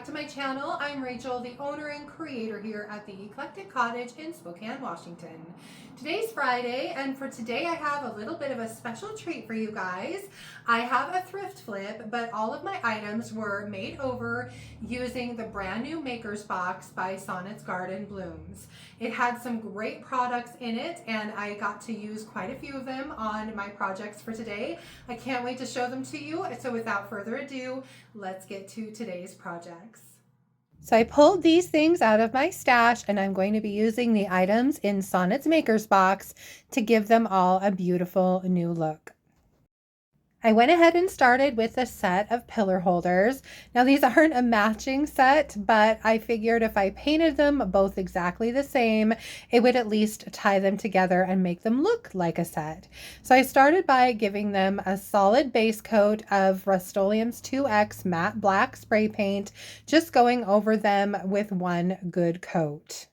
back to my channel. I'm Rachel, the owner and creator here at the Eclectic Cottage in Spokane, Washington. Today's Friday, and for today I have a little bit of a special treat for you guys. I have a thrift flip, but all of my items were made over using the brand new Maker's Box by Sonnet's Garden Blooms. It had some great products in it, and I got to use quite a few of them on my projects for today. I can't wait to show them to you, so without further ado, let's get to today's projects. So I pulled these things out of my stash, and I'm going to be using the items in Sonnet's Maker's Box to give them all a beautiful new look. I went ahead and started with a set of pillar holders. Now these aren't a matching set, but I figured if I painted them both exactly the same, it would at least tie them together and make them look like a set. So I started by giving them a solid base coat of Rustoleum's 2X matte black spray paint, just going over them with one good coat.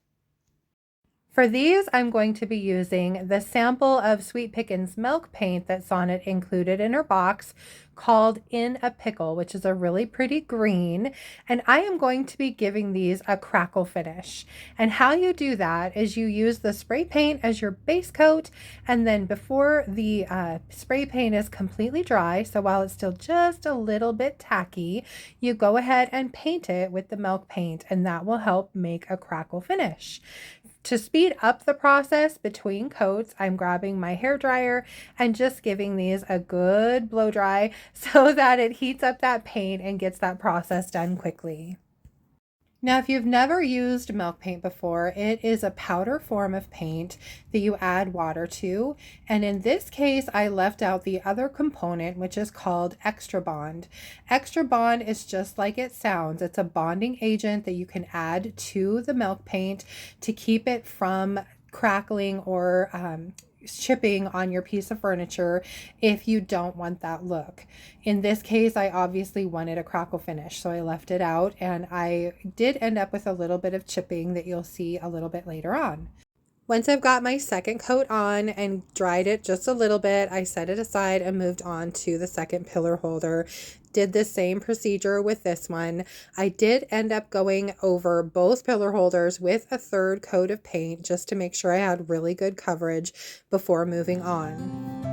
For these, I'm going to be using the sample of Sweet Pickins milk paint that Sonnet included in her box called In a Pickle, which is a really pretty green. And I am going to be giving these a crackle finish. And how you do that is you use the spray paint as your base coat, and then before the spray paint is completely dry, so while it's still just a little bit tacky, you go ahead and paint it with the milk paint, and that will help make a crackle finish. To speed up the process between coats, I'm grabbing my hair dryer and just giving these a good blow dry so that it heats up that paint and gets that process done quickly. Now, if you've never used milk paint before, it is a powder form of paint that you add water to. And in this case, I left out the other component, which is called Extra Bond. Extra Bond is just like it sounds. It's a bonding agent that you can add to the milk paint to keep it from crackling or chipping on your piece of furniture if you don't want that look. In this case, I obviously wanted a crackle finish, so I left it out, and I did end up with a little bit of chipping that you'll see a little bit later on. Once I've got my second coat on and dried it just a little bit, I set it aside and moved on to the second pillar holder. Did the same procedure with this one. I did end up going over both pillar holders with a third coat of paint just to make sure I had really good coverage before moving on.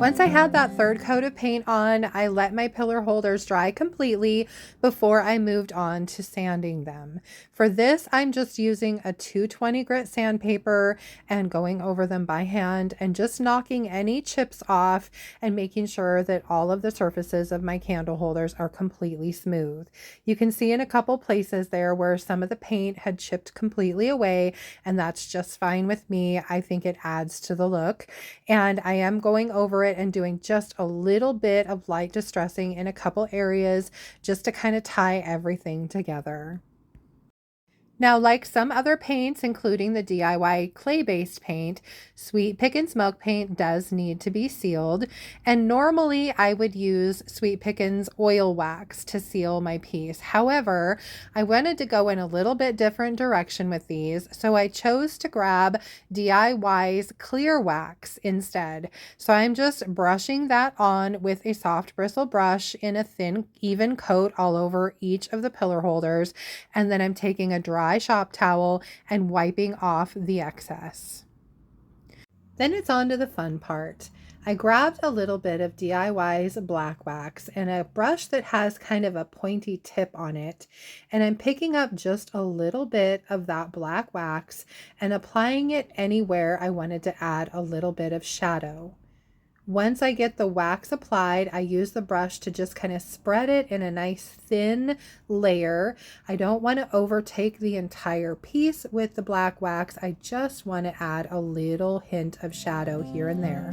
Once I had that third coat of paint on, I let my pillar holders dry completely before I moved on to sanding them. For this, I'm just using a 220 grit sandpaper and going over them by hand and just knocking any chips off and making sure that all of the surfaces of my candle holders are completely smooth. You can see in a couple places there where some of the paint had chipped completely away, and that's just fine with me. I think it adds to the look, and I am going over it and doing just a little bit of light distressing in a couple areas just to kind of tie everything together. Now, like some other paints, including the DIY clay-based paint, Sweet Pickins milk paint does need to be sealed. And normally I would use Sweet Pickins oil wax to seal my piece. However, I wanted to go in a little bit different direction with these, so I chose to grab DIY's clear wax instead. So I'm just brushing that on with a soft bristle brush in a thin, even coat all over each of the pillar holders. And then I'm taking a dry shop towel and wiping off the excess. Then it's on to the fun part. I grabbed a little bit of DIY's black wax and a brush that has kind of a pointy tip on it, and I'm picking up just a little bit of that black wax and applying it anywhere I wanted to add a little bit of shadow. Once I get the wax applied, I use the brush to just kind of spread it in a nice thin layer. I don't want to overtake the entire piece with the black wax. I just want to add a little hint of shadow here and there.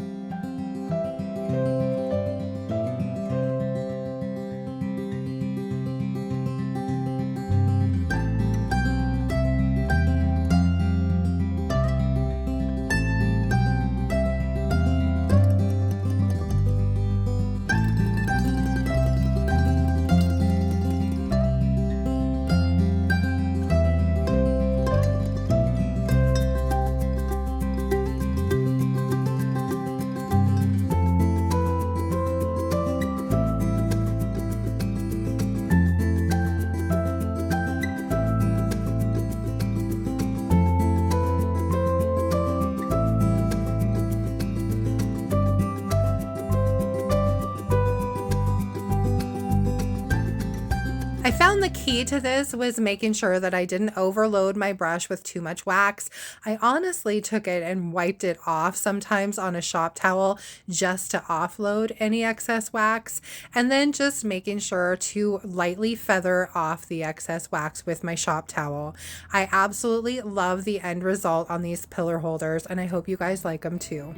I found the key to this was making sure that I didn't overload my brush with too much wax. I honestly took it and wiped it off sometimes on a shop towel just to offload any excess wax, and then just making sure to lightly feather off the excess wax with my shop towel. I absolutely love the end result on these pillar holders, and I hope you guys like them too.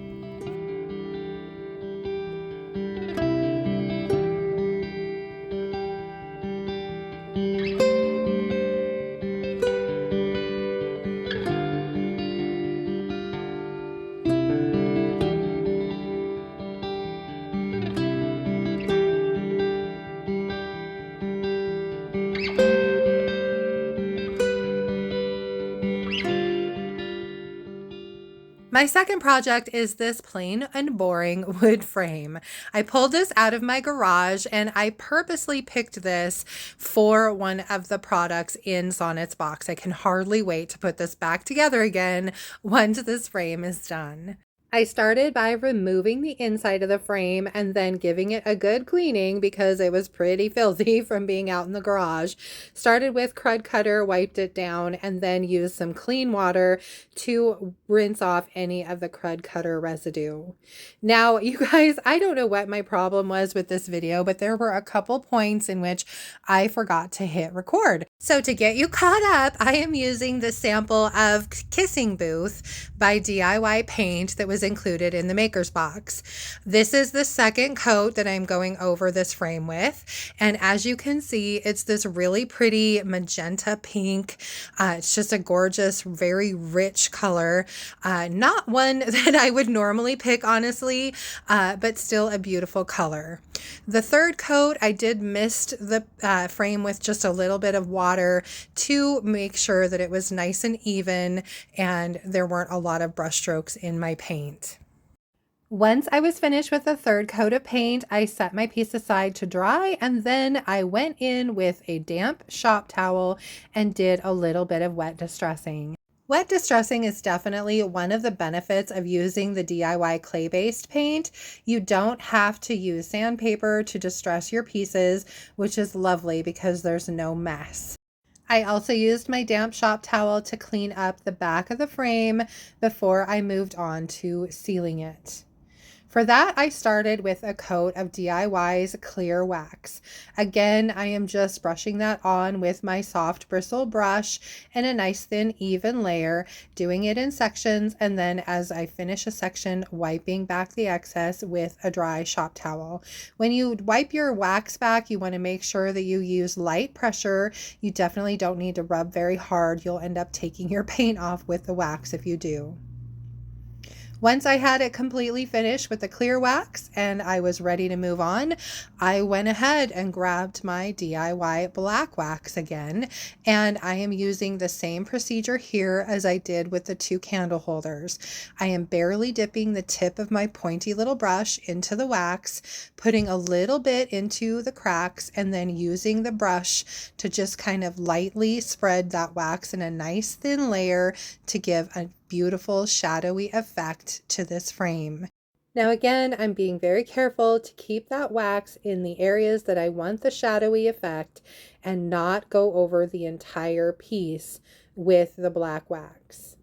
My second project is this plain and boring wood frame. I pulled this out of my garage and I purposely picked this for one of the products in Sonnet's box. I can hardly wait to put this back together again once this frame is done. I started by removing the inside of the frame and then giving it a good cleaning because it was pretty filthy from being out in the garage. Started with Crud Cutter, wiped it down, and then used some clean water to rinse off any of the Crud Cutter residue. Now, you guys, I don't know what my problem was with this video, but there were a couple points in which I forgot to hit record. So to get you caught up, I am using the sample of Kissing Booth by DIY Paint that was included in the maker's box. This is the second coat that I'm going over this frame with, and as you can see, it's this really pretty magenta pink. It's just a gorgeous, very rich color. Not one that I would normally pick, honestly, but still a beautiful color. The third coat, I did mist the frame with just a little bit of water to make sure that it was nice and even and there weren't a lot of brush strokes in my paint. Once I was finished with the third coat of paint, I set my piece aside to dry, and then I went in with a damp shop towel and did a little bit of wet distressing. Wet distressing is definitely one of the benefits of using the DIY clay-based paint. You don't have to use sandpaper to distress your pieces, which is lovely because there's no mess. I also used my damp shop towel to clean up the back of the frame before I moved on to sealing it. For that, I started with a coat of DIY's clear wax. Again, I am just brushing that on with my soft bristle brush in a nice thin even layer, doing it in sections, and then as I finish a section, wiping back the excess with a dry shop towel. When you wipe your wax back, you want to make sure that you use light pressure. You definitely don't need to rub very hard. You'll end up taking your paint off with the wax if you do. Once I had it completely finished with the clear wax and I was ready to move on, I went ahead and grabbed my DIY black wax again, and I am using the same procedure here as I did with the two candle holders. I am barely dipping the tip of my pointy little brush into the wax, putting a little bit into the cracks, and then using the brush to just kind of lightly spread that wax in a nice thin layer to give a beautiful shadowy effect to this frame. Now again, I'm being very careful to keep that wax in the areas that I want the shadowy effect and not go over the entire piece with the black wax.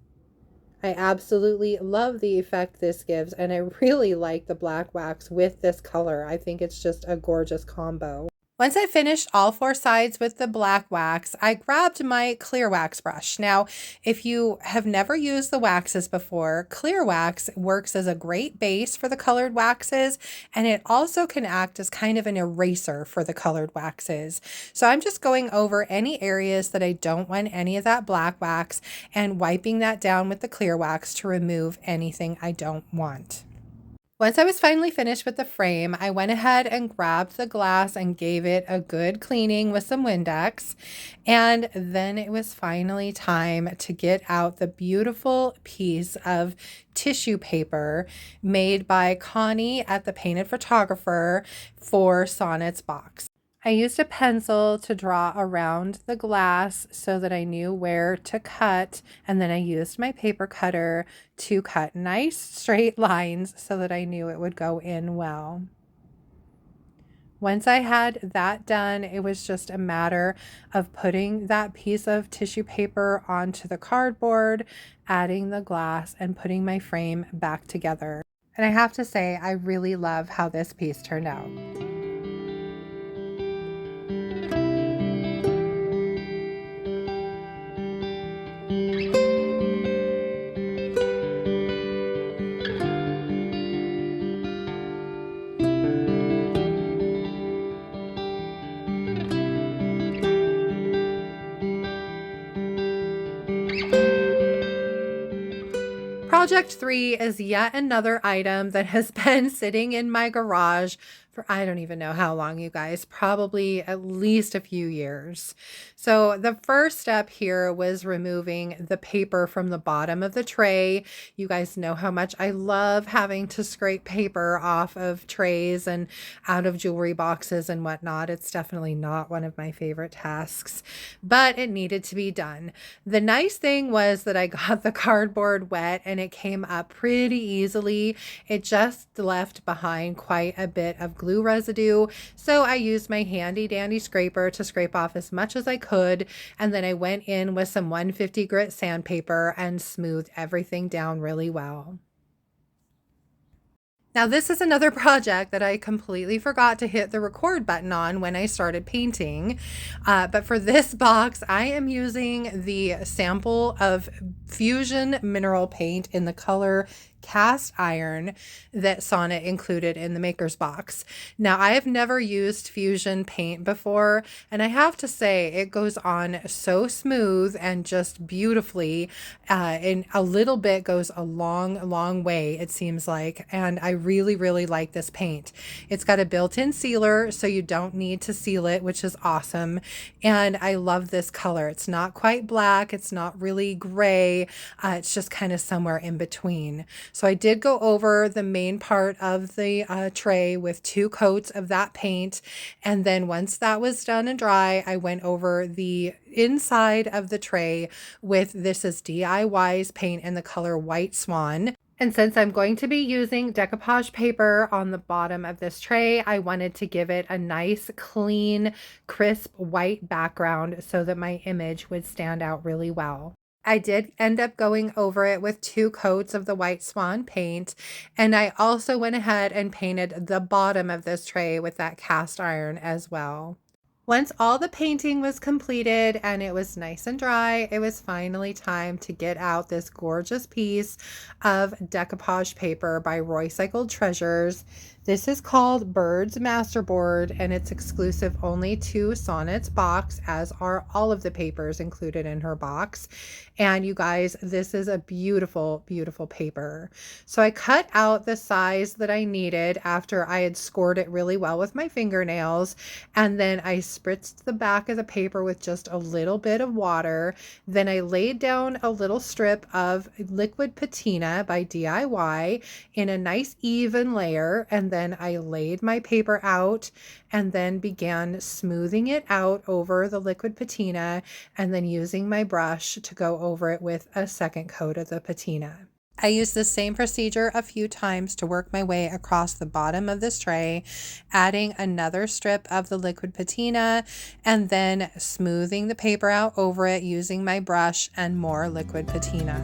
I absolutely love the effect this gives, and I really like the black wax with this color. I think it's just a gorgeous combo. Once I finished all four sides with the black wax, I grabbed my clear wax brush. Now, if you have never used the waxes before, clear wax works as a great base for the colored waxes, and it also can act as kind of an eraser for the colored waxes. So I'm just going over any areas that I don't want any of that black wax and wiping that down with the clear wax to remove anything I don't want. Once I was finally finished with the frame, I went ahead and grabbed the glass and gave it a good cleaning with some Windex. And then it was finally time to get out the beautiful piece of tissue paper made by Connie at the Painted Photographer for Sonnet's box. I used a pencil to draw around the glass so that I knew where to cut, and then I used my paper cutter to cut nice straight lines so that I knew it would go in well. Once I had that done, it was just a matter of putting that piece of tissue paper onto the cardboard, adding the glass, and putting my frame back together. And I have to say, I really love how this piece turned out. Project 3 is yet another item that has been sitting in my garage for I don't even know how long, you guys, probably at least a few years. So the first step here was removing the paper from the bottom of the tray. You guys know how much I love having to scrape paper off of trays and out of jewelry boxes and whatnot. It's definitely not one of my favorite tasks, but it needed to be done. The nice thing was that I got the cardboard wet and it came up pretty easily. It just left behind quite a bit of glue residue. So I used my handy dandy scraper to scrape off as much as I could. And then I went in with some 150 grit sandpaper and smoothed everything down really well. Now, this is another project that I completely forgot to hit the record button on when I started painting. But for this box, I am using the sample of Fusion mineral paint in the color cast iron that Sonnet included in the maker's box. Now, I have never used Fusion paint before, and I have to say it goes on so smooth and just beautifully. And a little bit goes a long way, it seems like. And I really like this paint. It's got a built-in sealer, so you don't need to seal it, which is awesome. And I love this color. It's not quite black. It's not really gray. It's just kind of somewhere in between. So I did go over the main part of the tray with 2 coats of that paint. And then once that was done and dry, I went over the inside of the tray with this is DIY's paint in the color White Swan. And since I'm going to be using decoupage paper on the bottom of this tray, I wanted to give it a nice, clean, crisp white background so that my image would stand out really well. I did end up going over it with 2 coats of the White Swan paint, and I also went ahead and painted the bottom of this tray with that cast iron as well. Once all the painting was completed and it was nice and dry, it was finally time to get out this gorgeous piece of decoupage paper by Recycled Treasures. This is called Bird's Masterboard, and it's exclusive only to Sonnet's box, as are all of the papers included in her box. And you guys, this is a beautiful paper. So I cut out the size that I needed after I had scored it really well with my fingernails, and then I spritzed the back of the paper with just a little bit of water. Then I laid down a little strip of liquid patina by DIY in a nice even layer, and then I laid my paper out and then began smoothing it out over the liquid patina and then using my brush to go over it with a second coat of the patina. I used the same procedure a few times to work my way across the bottom of this tray, adding another strip of the liquid patina and then smoothing the paper out over it using my brush and more liquid patina.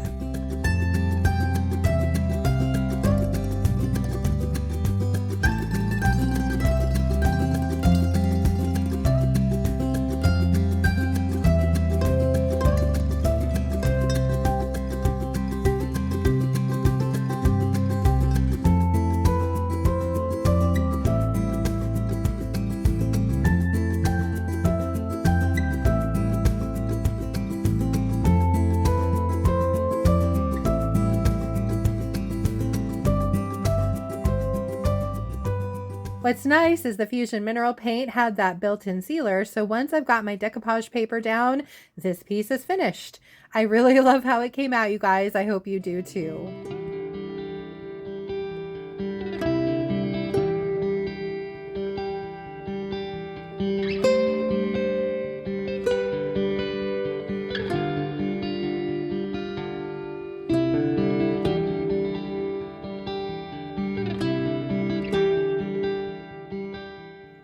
What's nice is the Fusion mineral paint had that built-in sealer, so once I've got my decoupage paper down, this piece is finished. I really love how it came out, you guys. I hope you do too.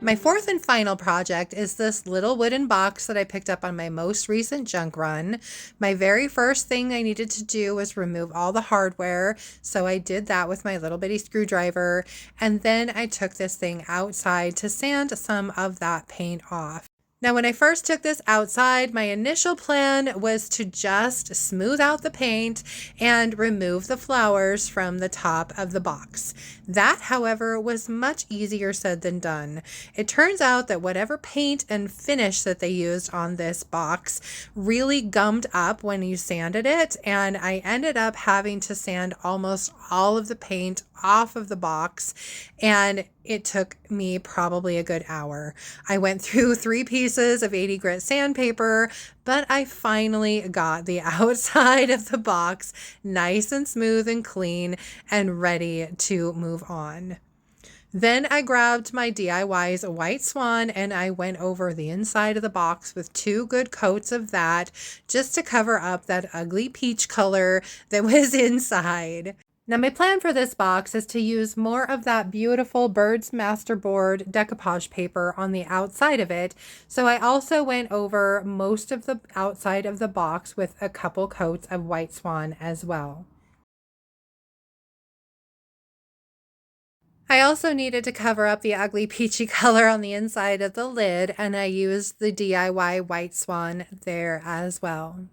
My fourth and final project is this little wooden box that I picked up on my most recent junk run. My very first thing I needed to do was remove all the hardware, so I did that with my little bitty screwdriver, and then I took this thing outside to sand some of that paint off. Now, when I first took this outside, my initial plan was to just smooth out the paint and remove the flowers from the top of the box. That, however, was much easier said than done. It turns out that whatever paint and finish that they used on this box really gummed up when you sanded it, and I ended up having to sand almost all of the paint off of the box, and it took me probably a good hour. I went through 3 pieces of 80 grit sandpaper, but I finally got the outside of the box nice and smooth and clean and ready to move on. Then I grabbed my DIY's white Swan and I went over the inside of the box with 2 good coats of that just to cover up that ugly peach color that was inside. Now, my plan for this box is to use more of that beautiful Bird's Masterboard decoupage paper on the outside of it. So I also went over most of the outside of the box with a couple coats of white Swan as well. I also needed to cover up the ugly peachy color on the inside of the lid, and I used the DIY white Swan there as well.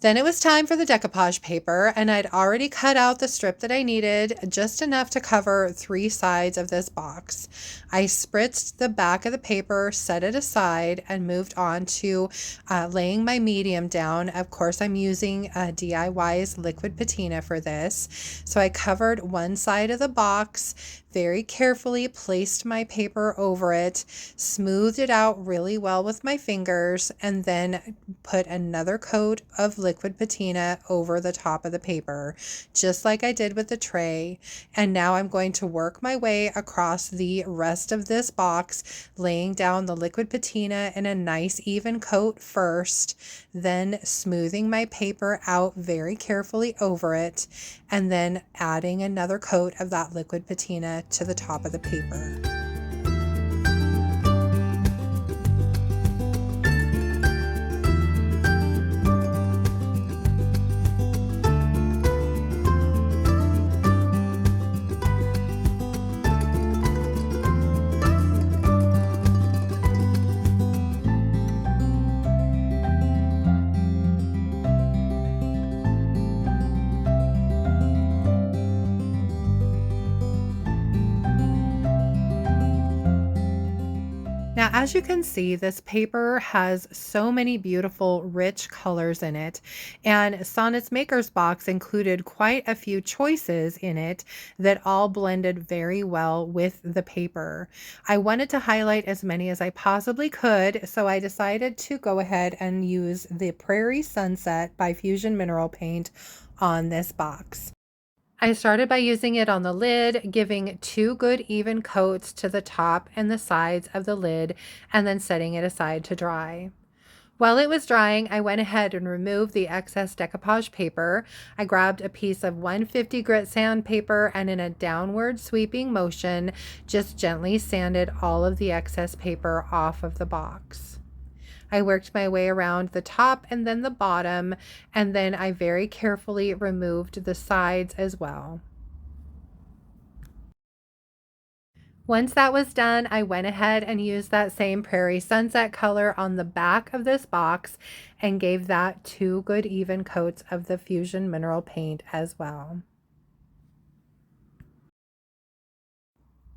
Then it was time for the decoupage paper, and I'd already cut out the strip that I needed, just enough to cover 3 sides of this box. I spritzed the back of the paper, set it aside, and moved on to laying my medium down. Of course, I'm using DIY's liquid patina for this. So I covered one side of the box, very carefully placed my paper over it, smoothed it out really well with my fingers, and then put another coat of liquid patina over the top of the paper, just like I did with the tray. And now I'm going to work my way across the rest of this box, laying down the liquid patina in a nice even coat first, then smoothing my paper out very carefully over it, and then adding another coat of that liquid patina to the top of the paper. Now, as you can see, this paper has so many beautiful, rich colors in it, and Sonnet's Maker's Box included quite a few choices in it that all blended very well with the paper. I wanted to highlight as many as I possibly could, so I decided to go ahead and use the Prairie Sunset by Fusion Mineral Paint on this box. I started by using it on the lid, giving 2 good even coats to the top and the sides of the lid, and then setting it aside to dry. While it was drying, I went ahead and removed the excess decoupage paper. I grabbed a piece of 150 grit sandpaper and in a downward sweeping motion, just gently sanded all of the excess paper off of the box. I worked my way around the top and then the bottom, and then I very carefully removed the sides as well. Once that was done, I went ahead and used that same Prairie Sunset color on the back of this box and gave that 2 good even coats of the Fusion Mineral Paint as well.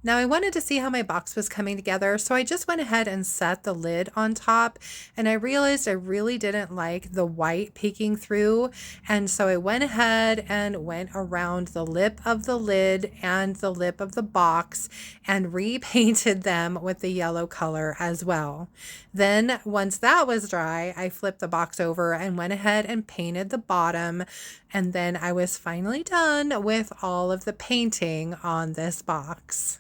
Now I wanted to see how my box was coming together, so I just went ahead and set the lid on top, and I realized I really didn't like the white peeking through, and so I went ahead and went around the lip of the lid and the lip of the box and repainted them with the yellow color as well. Then once that was dry, I flipped the box over and went ahead and painted the bottom, and then I was finally done with all of the painting on this box.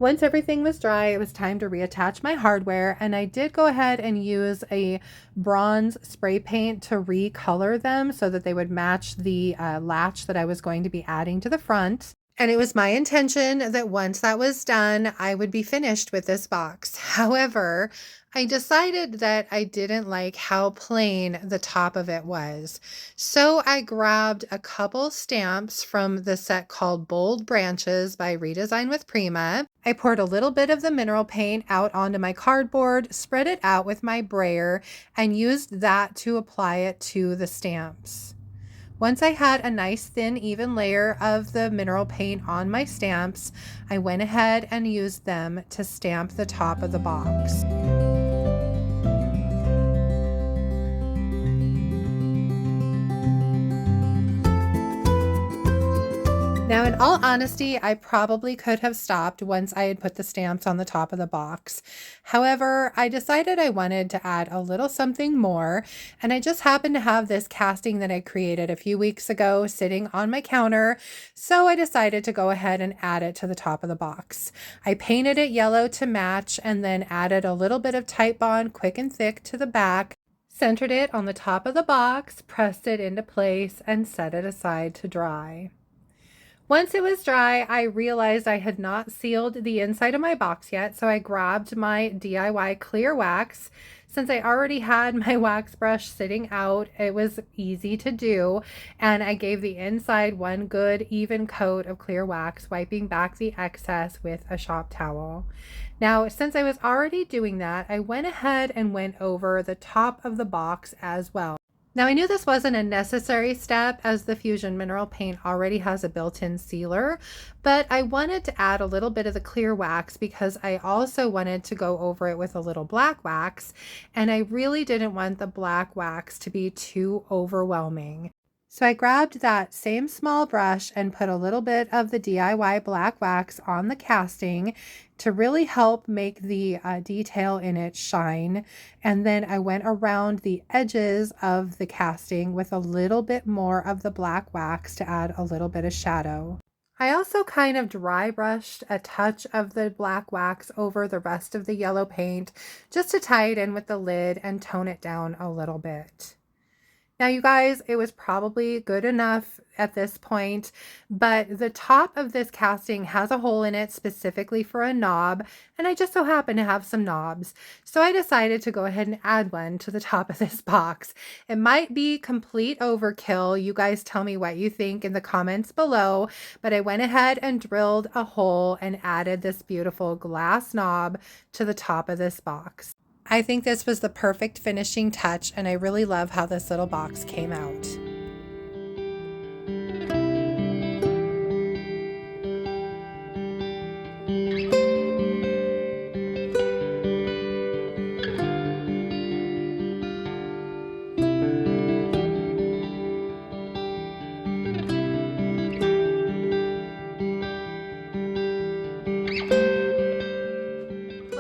Once everything was dry, it was time to reattach my hardware, and I did go ahead and use a bronze spray paint to recolor them so that they would match the latch that I was going to be adding to the front. And it was my intention that once that was done, I would be finished with this box. However, I decided that I didn't like how plain the top of it was. So I grabbed a couple stamps from the set called Bold Branches by Redesign with Prima. I poured a little bit of the mineral paint out onto my cardboard, spread it out with my brayer, and used that to apply it to the stamps. Once I had a nice thin even layer of the mineral paint on my stamps, I went ahead and used them to stamp the top of the box. Now, in all honesty, I probably could have stopped once I had put the stamps on the top of the box. However, I decided I wanted to add a little something more, and I just happened to have this casting that I created a few weeks ago sitting on my counter, so I decided to go ahead and add it to the top of the box. I painted it yellow to match and then added a little bit of Type Bond Quick and Thick to the back, centered it on the top of the box, pressed it into place, and set it aside to dry. Once it was dry, I realized I had not sealed the inside of my box yet, so I grabbed my DIY clear wax. Since I already had my wax brush sitting out, it was easy to do, and I gave the inside one good even coat of clear wax, wiping back the excess with a shop towel. Now, since I was already doing that, I went ahead and went over the top of the box as well. Now, I knew this wasn't a necessary step as the Fusion Mineral Paint already has a built-in sealer, but I wanted to add a little bit of the clear wax because I also wanted to go over it with a little black wax, and I really didn't want the black wax to be too overwhelming. So I grabbed that same small brush and put a little bit of the DIY black wax on the casting to really help make the detail in it shine. And then I went around the edges of the casting with a little bit more of the black wax to add a little bit of shadow. I also kind of dry brushed a touch of the black wax over the rest of the yellow paint just to tie it in with the lid and tone it down a little bit. Now, you guys, it was probably good enough at this point, but the top of this casting has a hole in it specifically for a knob, and I just so happen to have some knobs. So I decided to go ahead and add one to the top of this box. It might be complete overkill. You guys tell me what you think in the comments below, but I went ahead and drilled a hole and added this beautiful glass knob to the top of this box. I think this was the perfect finishing touch, and I really love how this little box came out.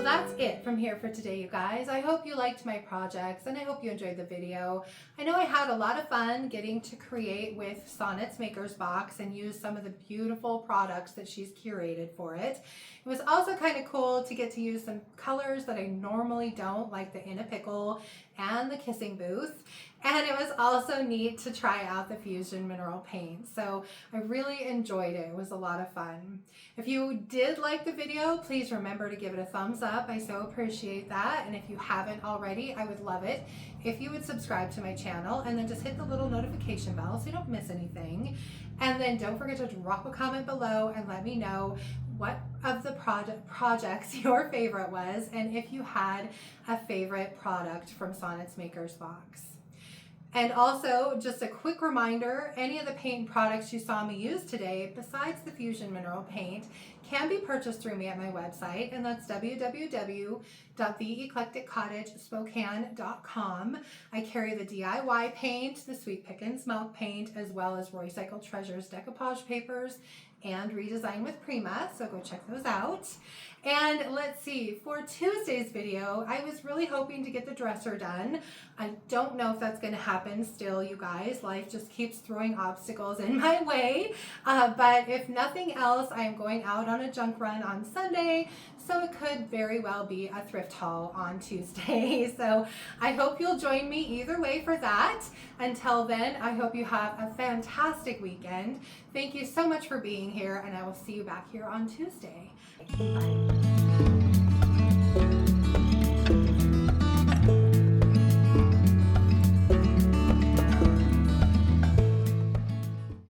That's it from here for today, you guys. I hope you liked my projects and I hope you enjoyed the video. I know I had a lot of fun getting to create with Sonnet's Maker's Box and use some of the beautiful products that she's curated for it. It was also kind of cool to get to use some colors that I normally don't, like the In a Pickle and the Kissing Booth. And it was also neat to try out the Fusion Mineral Paint. So I really enjoyed it. It was a lot of fun. If you did like the video, please remember to give it a thumbs up. I so appreciate that. And if you haven't already, I would love it if you would subscribe to my channel and then just hit the little notification bell so you don't miss anything. And then don't forget to drop a comment below and let me know what of the projects your favorite was and if you had a favorite product from Sonnet's Maker's Box. And also, just a quick reminder, any of the paint products you saw me use today, besides the Fusion Mineral Paint, can be purchased through me at my website, and that's www.theeclecticcottagespokane.com. I carry the DIY paint, the Sweet Pickins milk paint, as well as Recycled Treasures decoupage papers and Redesign with Prima, so go check those out. And let's see, for Tuesday's video, I was really hoping to get the dresser done. I don't know if that's going to happen happen still, you guys. Life just keeps throwing obstacles in my way. But if nothing else, I am going out on a junk run on Sunday, so it could very well be a thrift haul on Tuesday. So I hope you'll join me either way for that. Until then, I hope you have a fantastic weekend. Thank you so much for being here, and I will see you back here on Tuesday. Bye.